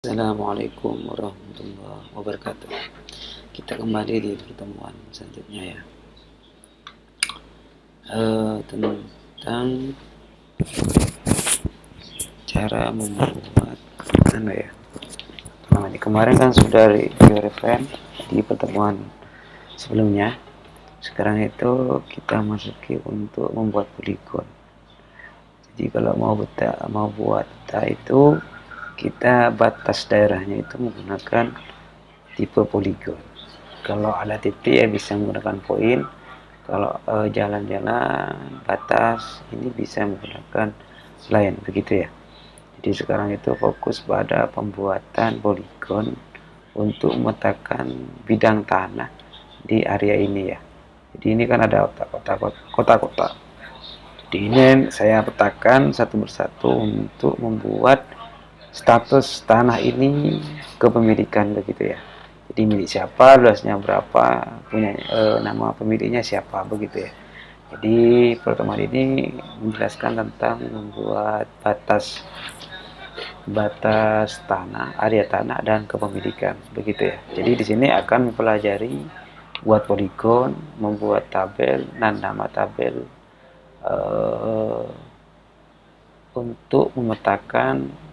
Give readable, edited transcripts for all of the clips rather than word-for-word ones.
Assalamualaikum warahmatullahi wabarakatuh. Kita kembali di pertemuan selanjutnya ya. Tentang cara membuat ya. Namanya kemarin kan sudah reference di pertemuan sebelumnya. Sekarang itu kita masuki untuk membuat poligon. Jadi kalau mau buat peta itu kita batas daerahnya itu menggunakan tipe poligon. Kalau ada titik ya bisa menggunakan poin. Kalau jalan-jalan batas ini bisa menggunakan line begitu ya. Jadi sekarang itu fokus pada pembuatan poligon untuk memetakan bidang tanah di area ini ya. Jadi ini kan ada kota-kota. Jadi ini saya petakan satu persatu untuk membuat status tanah ini kepemilikan begitu ya. Jadi milik siapa, luasnya berapa, punya nama pemiliknya siapa begitu ya. Jadi pertemuan ini menjelaskan tentang membuat batas tanah, area tanah dan kepemilikan begitu ya. Jadi di sini akan mempelajari buat poligon, membuat tabel dan nama tabel eh, untuk memetakan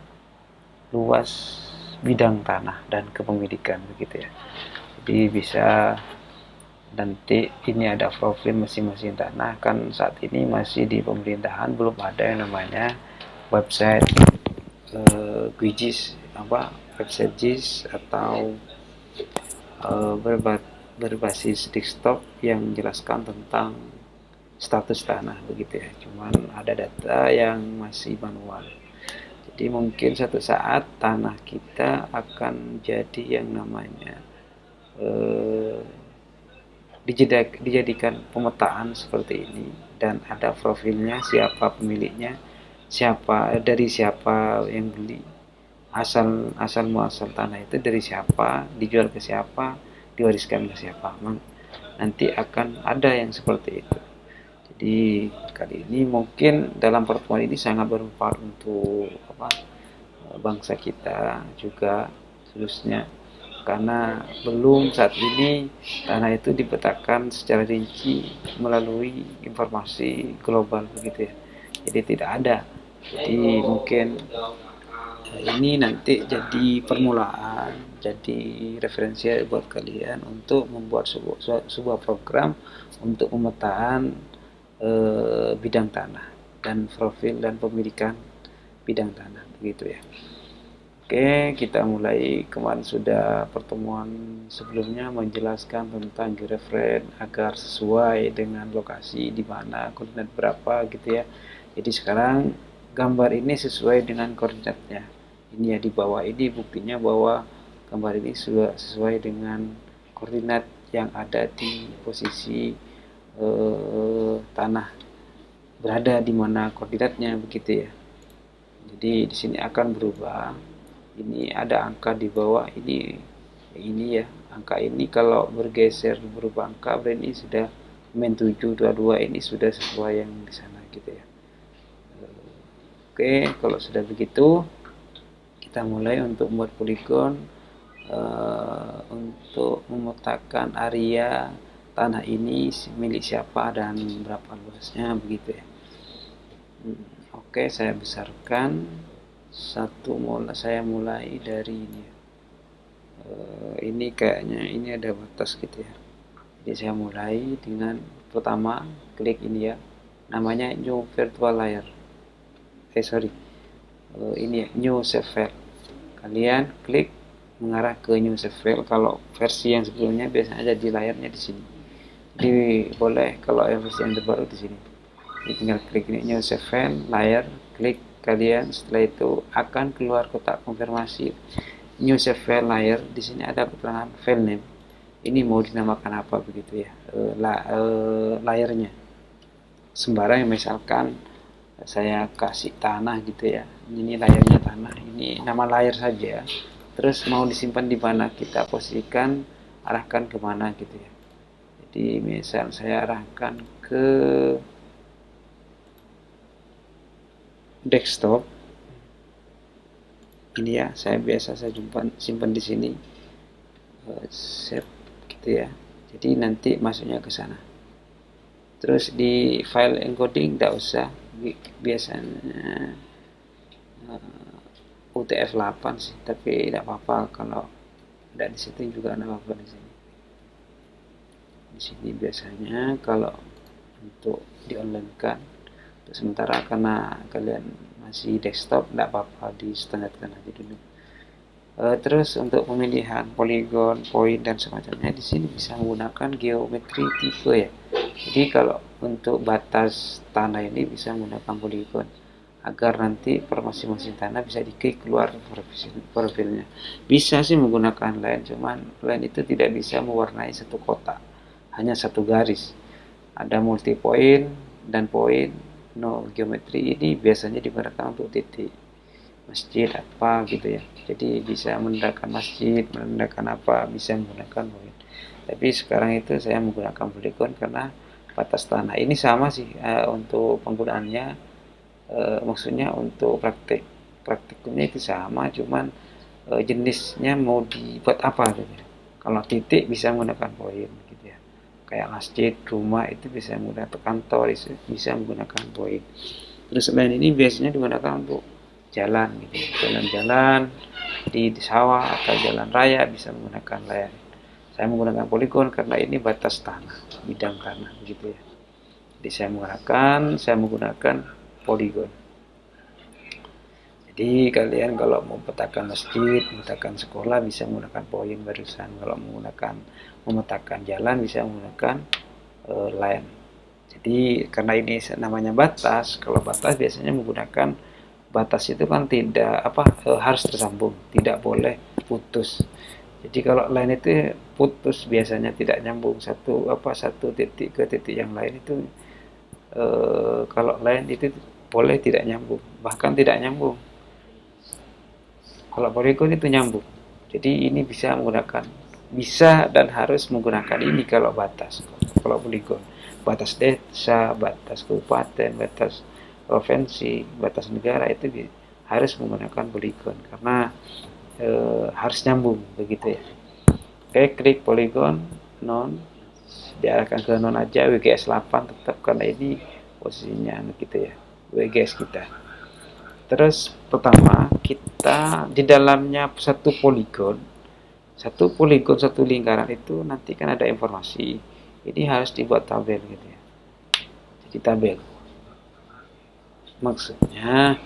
luas bidang tanah dan kepemilikan begitu ya. Jadi bisa nanti ini ada profil masing-masing tanah, kan saat ini masih di pemerintahan belum ada yang namanya website GIS website GIS atau berbasis desktop yang menjelaskan tentang status tanah begitu ya. Cuman ada data yang masih manual. Jadi mungkin suatu saat tanah kita akan jadi yang namanya eh, dijadikan pemetaan seperti ini dan ada profilnya, siapa pemiliknya, dari siapa yang beli, asal muasal tanah itu dari siapa, dijual ke siapa, diwariskan ke siapa. Nanti akan ada yang seperti itu. Jadi kali ini mungkin dalam pertemuan ini sangat bermanfaat untuk bangsa kita juga khususnya, karena belum saat ini tanah itu dipetakan secara rinci melalui informasi global begitu ya. Jadi tidak ada. Jadi mungkin ini nanti jadi permulaan, jadi referensi buat kalian untuk membuat sebuah program untuk pemetaan bidang tanah dan profil dan pemilikan bidang tanah begitu ya. Oke, kita mulai. Kemarin sudah pertemuan sebelumnya menjelaskan tentang geoframe agar sesuai dengan lokasi di mana, koordinat berapa gitu ya. Jadi sekarang gambar ini sesuai dengan koordinatnya. Ini ya di bawah ini buktinya bahwa gambar ini sudah sesuai dengan koordinat yang ada di posisi tanah berada di mana koordinatnya begitu ya. Jadi di sini akan berubah. Ini ada angka di bawah ini ya, angka ini kalau bergeser berubah angka berarti ini sudah men 722 ini sudah sesuai yang di sana gitu ya. Oke, kalau sudah begitu kita mulai untuk membuat poligon untuk memetakan area tanah ini milik siapa dan berapa luasnya begitu ya. Oke, saya besarkan saya mulai dari ini. Ini kayaknya ini ada batas gitu ya. Jadi saya mulai dengan pertama klik ini ya, namanya new virtual layer. Ini ya, new save file. Kalian klik mengarah ke new save file. Kalau versi yang sebelumnya biasanya ada di layarnya di sini. Jadi boleh kalau versi yang terbaru di sini. Jadi tinggal klik ini new save file, layar, klik kalian. Setelah itu akan keluar kotak konfirmasi new save file layer. Di sini ada keterangan file name. Ini mau dinamakan apa begitu ya, layernya. Sembarang misalkan saya kasih tanah gitu ya. Ini layernya tanah. Ini nama layer saja. Terus mau disimpan di mana kita posisikan, arahkan kemana gitu ya. Jadi misal saya arahkan ke desktop. ini ya, saya simpan di sini, save gitu ya. Jadi nanti masuknya ke sana. Terus di file encoding tidak usah, biasanya UTF-8 sih, tapi tidak apa-apa kalau tidak di situ juga tidak apa-apa di sini. Di sini biasanya kalau untuk di online kan, untuk sementara karena kalian masih desktop tidak apa-apa di standarkan aja dulu. Terus untuk pemilihan poligon, point dan semacamnya di sini bisa menggunakan geometri tipe ya. Jadi kalau untuk batas tanah ini bisa menggunakan poligon agar nanti per masing-masing tanah bisa diklik keluar profilnya. Bisa sih menggunakan line, cuman line itu tidak bisa mewarnai satu kotak, hanya satu garis. Ada multi point dan point. No, geometri ini biasanya digunakan untuk titik masjid apa gitu ya. Jadi bisa menandakan masjid, menandakan apa, bisa menggunakan point. Tapi sekarang itu saya menggunakan poligon karena batas tanah ini sama sih untuk penggunaannya, maksudnya untuk praktikumnya itu sama, cuman jenisnya mau dibuat apa gitu ya. Kalau titik bisa menggunakan poin gitu ya, kayak masjid, rumah itu bisa menggunakan, kantor itu bisa menggunakan poin. Terus selain ini biasanya digunakan untuk jalan gitu ya. Jalan-jalan di sawah atau jalan raya bisa menggunakan layar. Saya menggunakan poligon karena ini batas tanah, bidang tanah begitu ya. Jadi saya menggunakan poligon. Jadi kalian kalau mau petakan masjid, memetakan sekolah bisa menggunakan poin barusan. Kalau memetakan jalan bisa menggunakan line. Jadi karena ini namanya batas, kalau batas biasanya menggunakan batas itu kan tidak harus tersambung, tidak boleh putus. Jadi kalau line itu putus biasanya tidak nyambung satu titik ke titik yang lain itu, kalau line itu boleh tidak nyambung, bahkan tidak nyambung. Kalau poligon itu nyambung. Jadi ini bisa dan harus menggunakan ini kalau batas. Kalau poligon, batas desa, batas kabupaten, batas provinsi, batas negara itu harus menggunakan poligon karena harus nyambung begitu ya. Oke, klik poligon non, diarahkan ke non aja, WGS 8 tetap karena ini posisinya gitu ya, WGS kita. Terus pertama kita di dalamnya satu poligon satu lingkaran itu nanti kan ada informasi. Ini harus dibuat tabel gitu ya. Jadi tabel. Maksudnya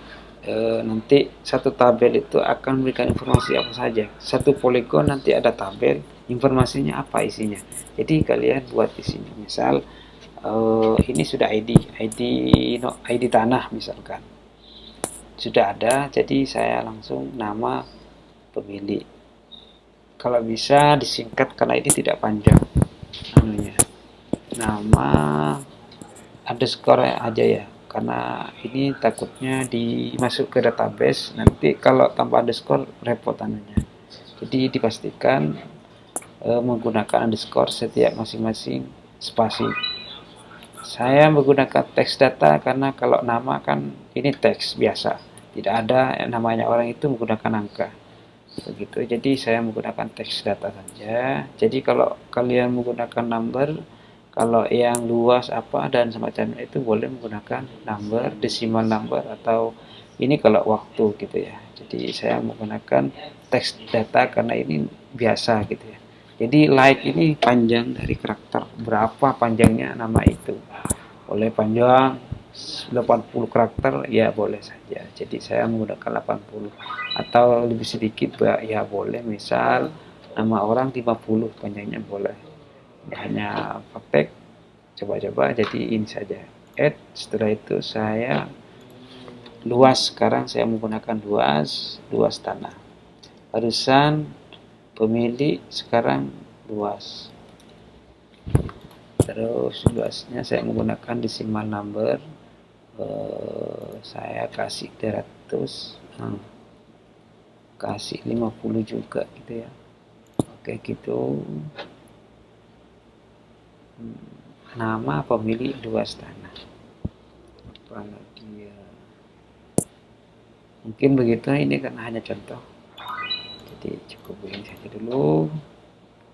nanti satu tabel itu akan memberikan informasi apa saja. Satu poligon nanti ada tabel, informasinya apa isinya. Jadi kalian buat di sini. Misal ini sudah ID tanah misalkan. Sudah ada, jadi saya langsung nama pemilik. Kalau bisa disingkat karena ini tidak panjang anunya. Nama underscore aja ya, karena ini takutnya dimasuk ke database nanti kalau tanpa underscore repot anunya. Jadi dipastikan menggunakan underscore setiap masing-masing spasi. Saya menggunakan teks data karena kalau nama kan ini teks biasa, tidak ada yang namanya orang itu menggunakan angka begitu. Jadi saya menggunakan teks data saja. Jadi kalau kalian menggunakan number, kalau yang luas apa dan semacamnya itu boleh menggunakan number, decimal number, atau ini kalau waktu gitu ya. Jadi saya menggunakan teks data karena ini biasa gitu ya. Jadi like ini panjang dari karakter, berapa panjangnya nama itu. Boleh panjang 80 karakter ya boleh saja. Jadi saya menggunakan 80 atau lebih sedikit ya boleh. Misal nama orang 50 panjangnya boleh. Hanya praktek coba-coba jadi ini saja. Add, setelah itu saya luas, sekarang saya menggunakan luas tanah. Barusan pemilik, sekarang luas. Terus luasnya saya menggunakan decimal number, saya kasih 300, kasih 50 juga gitu ya. Oke gitu. Nama pemilik luas tanah apa lagi ya, Mungkin begitu, ini kan hanya contoh. Jadi cukup begini saja dulu.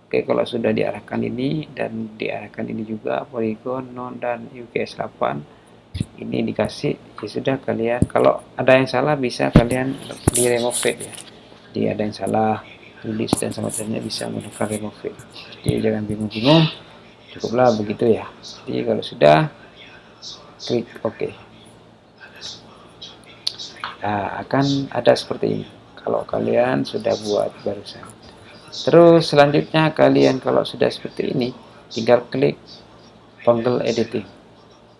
Oke, kalau sudah diarahkan ini dan diarahkan ini juga Polygon, non dan UKS 8 ini dikasih, ya sudah kalian kalau ada yang salah bisa kalian di remove it ya. Jadi ada yang salah tulis dan semacamnya bisa menggunakan remove it. Jadi jangan bingung-bingung, cukuplah begitu ya. Jadi kalau sudah klik OK. Nah, akan ada seperti ini kalau kalian sudah buat barusan. Terus selanjutnya kalian kalau sudah seperti ini tinggal klik toggle editing.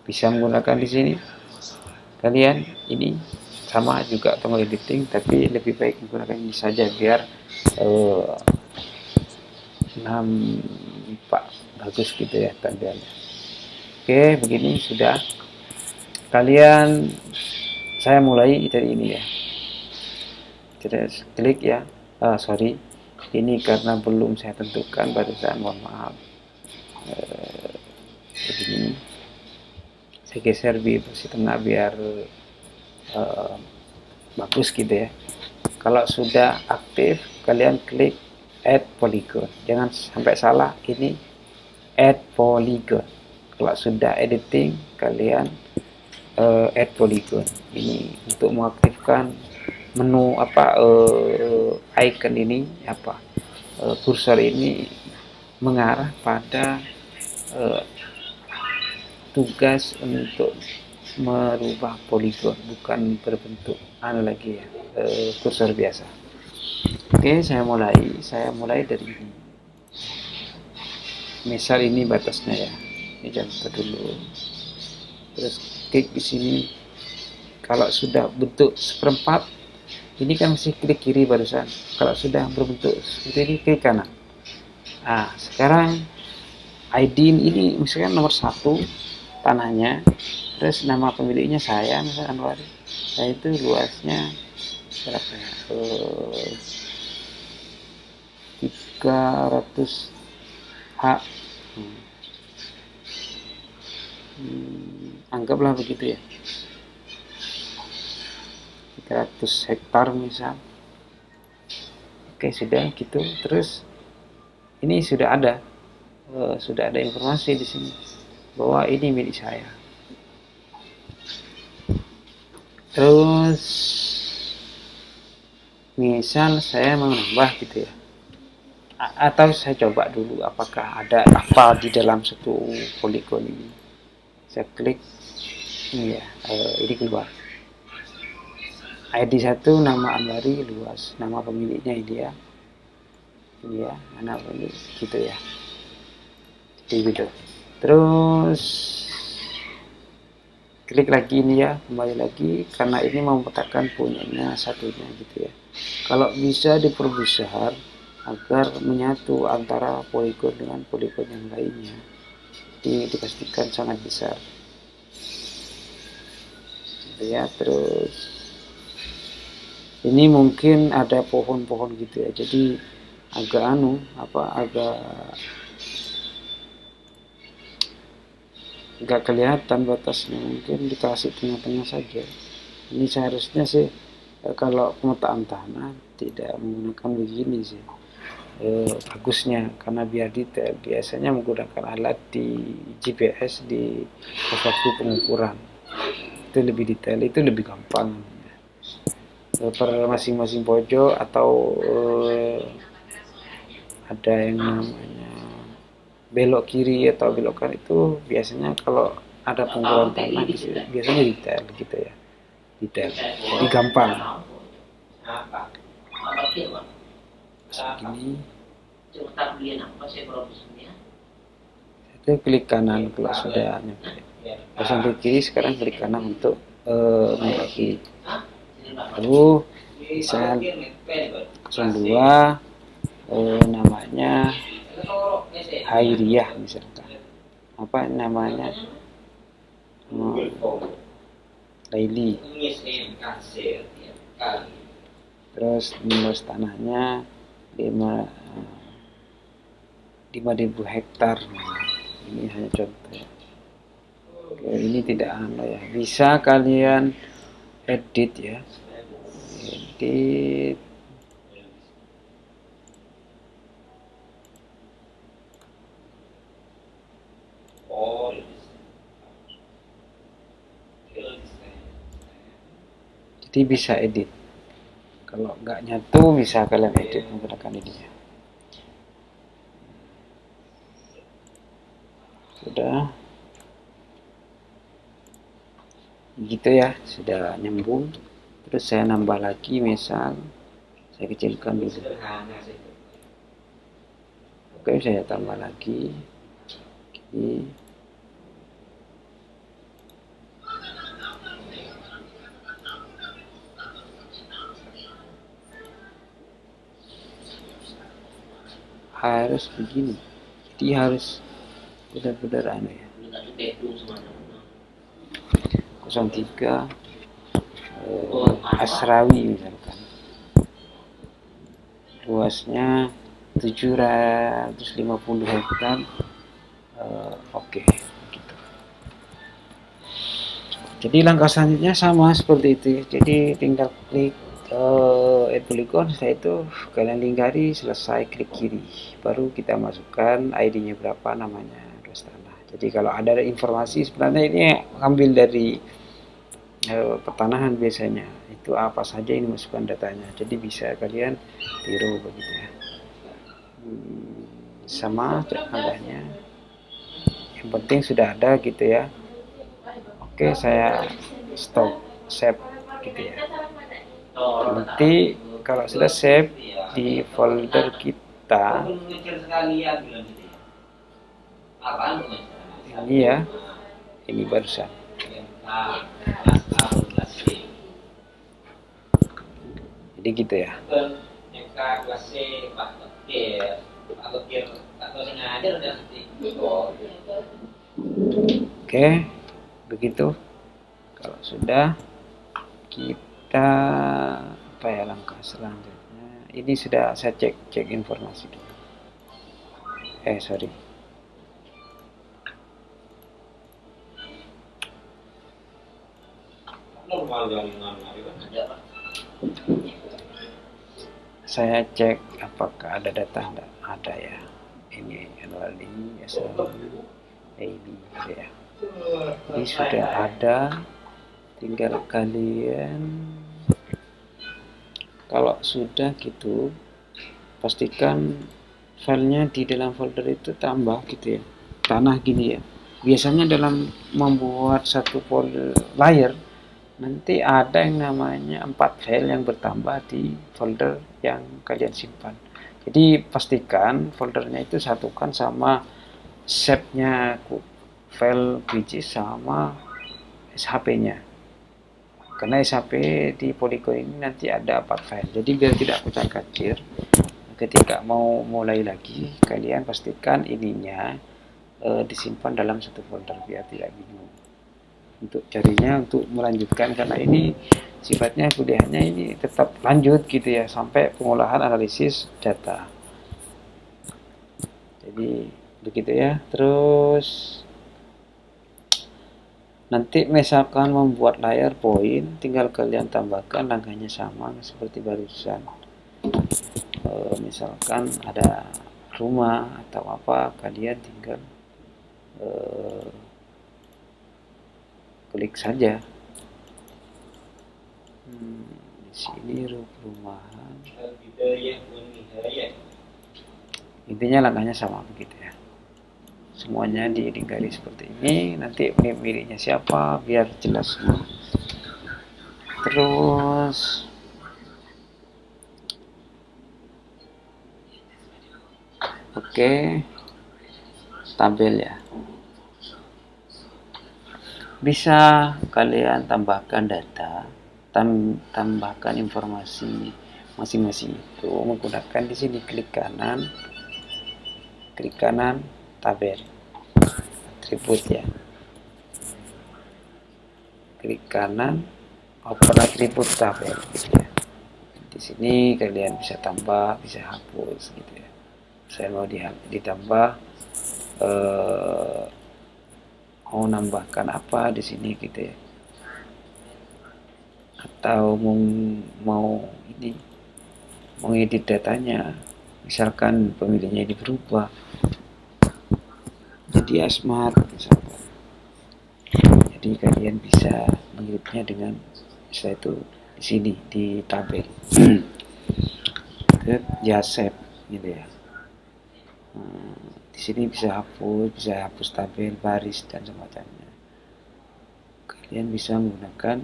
Bisa menggunakan di sini. Kalian ini sama juga toggle editing, tapi lebih baik menggunakan ini saja biar nampak bagus gitu ya tampilannya. Oke, begini sudah. Kalian saya mulai dari ini ya. Terus klik ya. Sorry. Ini karena belum saya tentukan barusan, mohon maaf. Begini. Saya geser di posisi tengah biar bagus gitu ya. Kalau sudah aktif, kalian klik add polygon. Jangan sampai salah, ini add polygon. Kalau sudah editing, kalian add polygon. Ini untuk mengaktifkan menu apa icon ini apa kursor ini mengarah pada tugas untuk merubah poligon, bukan berbentuk lagi ya kursor biasa. Oke, saya mulai dari ini. Misal ini batasnya ya, ini contoh dulu. Terus klik di sini. Kalau sudah bentuk seperempat, ini kan mesti klik kiri barusan. Kalau sudah berbentuk seperti ini, klik kanan. Nah, sekarang ID ini misalkan nomor 1 tanahnya, terus nama pemiliknya saya misalkan Anwar. Saya itu luasnya berapa ya? 300 ha. Anggaplah begitu ya. 300 hektar misal. Oke, sudah gitu. Terus ini sudah ada informasi di sini bahwa ini milik saya. Terus misal saya mau nambah gitu ya, atau saya coba dulu apakah ada apa di dalam satu poligon ini. Saya klik ini ya, ini keluar ID 1 nama Anwari, luas, nama pemiliknya ini ya, nama pemilik gitu ya, gitu. Terus klik lagi ini ya, kembali lagi karena ini memetakan punyanya satunya gitu ya. Kalau bisa diperbesar agar menyatu antara poligon dengan poligon yang lainnya, dipastikan sangat besar gitu ya. Terus ini mungkin ada pohon-pohon gitu ya, jadi agak agak kelihatan batasnya, mungkin dikasih tengah-tengah saja. Ini seharusnya sih kalau pemetaan tanah tidak menggunakan begini sih bagusnya, karena biar detail. Biasanya menggunakan alat di GPS di waktu pengukuran, itu lebih detail, itu lebih gampang per masing-masing pojok, atau ada yang namanya belok kiri atau belok kanan, itu biasanya kalau ada pengukuran tanah biasanya detail gitu ya, detail, jadi gampang. Segini itu klik kanan kalau sudah nyampe. Kalau sampai kiri, sekarang klik kanan untuk mengklik. Lalu misal 02 namanya Hairiyah misalkan, apa namanya Laili. Terus luas tanahnya 5.000 hektar. Ini hanya contoh ya. Oke, ini tidak ya, bisa kalian edit ya, edit. Jadi bisa edit. Kalau nggak nyatu bisa kalian edit menggunakan ini. Sudah. Gitu ya, sudah nyambung. Terus saya nambah lagi, misal saya kecilkan dulu. Oke, saya tambah lagi. Ini. Harus begini. Jadi harus benar-benar ya. 03 Asrawi misalkan. Luasnya 750 hektar. Oke, gitu. Jadi langkah selanjutnya sama seperti itu. Jadi tinggal klik add polygon, setelah itu kalian lingkari, selesai klik kiri, baru kita masukkan ID-nya berapa, namanya luas tanah. Jadi kalau ada informasi, sebenarnya ini ambil dari pertanahan biasanya, itu apa saja ini masukkan datanya, jadi bisa kalian tiru begitu ya. Sama adanya, yang penting sudah ada gitu ya. Oke, saya stop save gitu ya. Nanti kalau sudah save di folder kita ini ya, ini barusan. Jadi gitu ya. Oke, begitu. Kalau sudah, kita apa ya langkah selanjutnya? Ini sudah saya cek informasi dulu. Sorry. Saya cek apakah ada data, enggak ada ya. Ini annually AB ya. Ini sudah ada, tinggal kalian kalau sudah gitu pastikan filenya di dalam folder itu tambah gitu ya, tanah gini ya. Biasanya dalam membuat satu folder layer nanti ada yang namanya 4 file yang bertambah di folder yang kalian simpan. Jadi pastikan foldernya itu satukan sama shape-nya file which sama SHP-nya. Karena SHP di Polygon ini nanti ada 4 file. Jadi biar tidak kucak-kacir, ketika mau mulai lagi kalian pastikan ininya disimpan dalam satu folder biar tidak bingung untuk carinya, untuk melanjutkan, karena ini sifatnya kuliahnya ini tetap lanjut gitu ya sampai pengolahan analisis data. Jadi begitu ya. Terus nanti misalkan membuat layer point, tinggal kalian tambahkan langkahnya sama seperti barusan. Misalkan ada rumah atau apa, kalian tinggal klik saja. Di sini rumahan. Intinya langkahnya sama begitu ya. Semuanya dilingkari seperti ini. Nanti miliknya siapa biar jelas semua. Terus oke, tabel ya. Bisa kalian tambahkan data, tambahkan informasi masing-masing itu menggunakan di sini klik kanan tabel atribut ya, klik kanan open atribut tabel gitu ya. Di sini kalian bisa tambah, bisa hapus gitu ya. Saya mau ditambah mau nambahkan apa di sini gitu ya. atau mau ini mengedit datanya, misalkan pemilihnya ini berubah jadi Asmat misalkan. Jadi kalian bisa mengeditnya dengan setelah itu di sini di tabel ke Jasep gitu ya. Di sini bisa hapus tabel, baris dan semacamnya. Kalian bisa menggunakan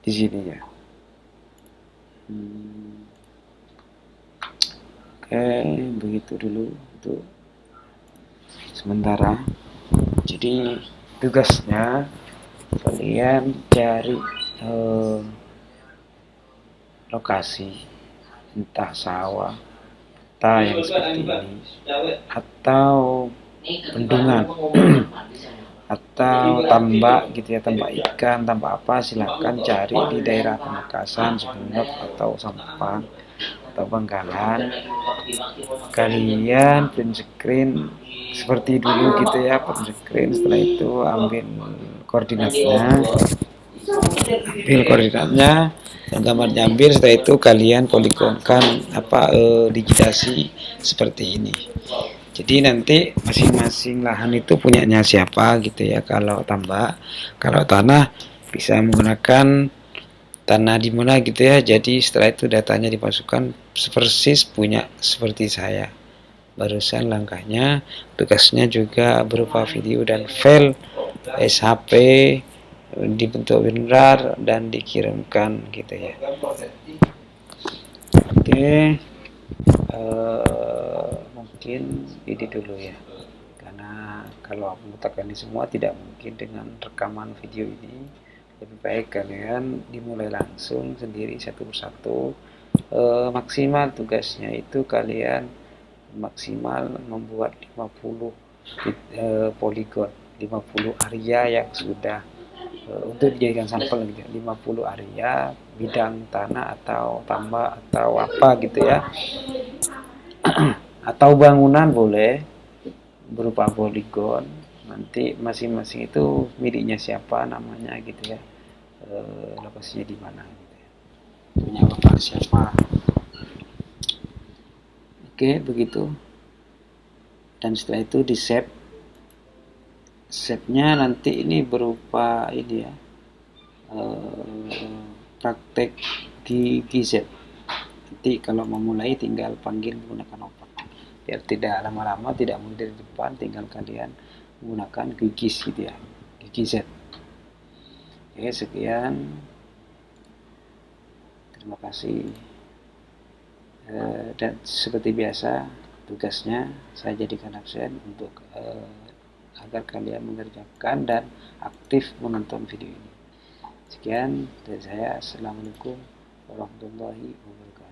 di sini ya. Oke, begitu dulu untuk sementara. Jadi tugasnya kalian cari lokasi, entah sawah, entah yang seperti ini, atau bendungan, atau tambak gitu ya, tambak ikan, tambak apa, silahkan cari di daerah Pamekasan, Sumeneb, atau Sampang, atau Bangkalan. Kalian print screen seperti dulu gitu ya, print screen, setelah itu ambil koordinatnya, dan gambarnya ambil, setelah itu kalian poligonkan digitasi seperti ini. Jadi nanti masing-masing lahan itu punyanya siapa gitu ya. Kalau tambak, kalau tanah bisa menggunakan tanah di mana gitu ya. Jadi setelah itu datanya dimasukkan persis punya seperti saya. Barusan langkahnya, tugasnya juga berupa video dan file SHP dibentuk benar dan dikirimkan gitu ya. Oke, mungkin ini dulu ya, karena kalau aku mengatakan ini semua tidak mungkin dengan rekaman video ini. Lebih baik kalian dimulai langsung sendiri satu persatu. Maksimal tugasnya itu kalian maksimal membuat 50 poligon, 50 area yang sudah untuk dijadikan sampel gitu, 50 area bidang tanah atau tambak atau apa gitu ya. Atau bangunan boleh berupa poligon, nanti masing-masing itu miliknya siapa, namanya gitu ya, lokasinya di mana gitu ya, punya bapak siapa. Oke, begitu. Dan setelah itu di save. Save-nya nanti ini berupa ini ya, praktek di GZ. Nanti kalau memulai tinggal panggil menggunakan open. Biar tidak lama-lama, tidak muncul di depan, tinggal kalian menggunakan gigis gitu ya, gigz. Oke, sekian, terima kasih. Dan seperti biasa tugasnya saya jadikan absen untuk agar kalian mengerjakan dan aktif menonton video ini. Sekian dari saya. Assalamualaikum warahmatullahi wabarakatuh.